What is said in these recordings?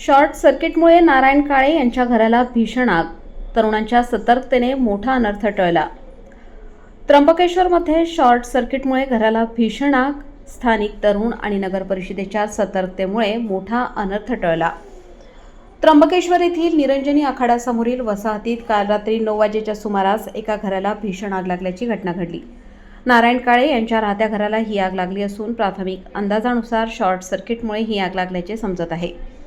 Short सर्किटमुळे नारायण काळे यांच्या घराला भीषण आग. तरुणांच्या सतर्कतेने मोठा अनर्थ टळला. त्र्यंबकेश्वरमध्ये शॉर्ट सर्किटमुळे घराला भीषण आग. स्थानिक तरुण आणि नगर परिषदेच्या सतर्कतेमुळे मोठा अनर्थ टळला. त्र्यंबकेश्वर येथील निरंजनी आखाडासमोरील वसाहतीत काल रात्री 9 वाजेच्या सुमारास एका घराला भीषण आग लागल्याची घटना घडली. नारायण काळे यांच्या राहत्या घराला ही आग लागली असून प्राथमिक अंदाजानुसार शॉर्ट सर्किटमुळे ही आग लागल्याचे समजत आहे.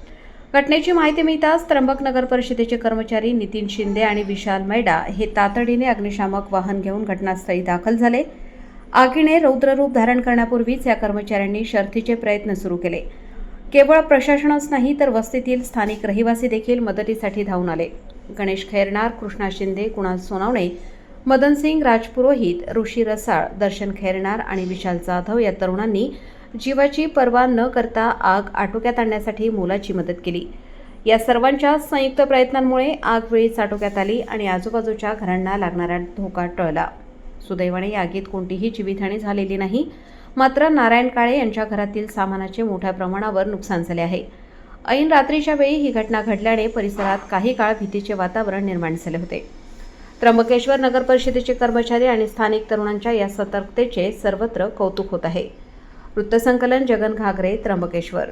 घटनेची माहिती मिळताच त्र्यंबक नगर परिषदेचे कर्मचारी नितीन शिंदे आणि विशाल मैडा हे तातडीने अग्निशामक वाहन घेऊन घटनास्थळी दाखल झाले. आगीने रौद्ररूप धारण करण्यापूर्वीच या कर्मचाऱ्यांनी शर्थीचे प्रयत्न सुरू केले. केवळ प्रशासनच नाही तर वस्तीतील स्थानिक रहिवासी देखील मदतीसाठी धावून आले. गणेश खैरनार, कृष्णा शिंदे, कुणाल सोनावणे, मदनसिंग राजपुरोहित, ऋषी रसाळ, दर्शन खैरनार आणि विशाल जाधव या तरुणांनी जीवाची पर्वा न करता आग आटोक्यात आणण्यासाठी मोलाची मदत केली. या सर्वांच्या संयुक्त प्रयत्नांमुळे आग वेळीच आटोक्यात आली आणि आजूबाजूच्या घरांना लागणारा धोका टळला. सुदैवाने या आगीत कोणतीही जीवितहानी झालेली नाही. मात्र नारायण काळे यांच्या घरातील सामानाचे मोठ्या प्रमाणावर नुकसान झाले आहे. ऐन रात्रीच्या वेळी ही घटना घडल्याने परिसरात काही काळ भीतीचे वातावरण निर्माण झाले होते. त्र्यंबकेश्वर नगर परिषदेचे कर्मचारी आणि स्थानिक तरुणांच्या या सतर्कतेचे सर्वत्र कौतुक होत आहे. वृत्तसंकलन जगन घागरे, त्र्यंबकेश्वर.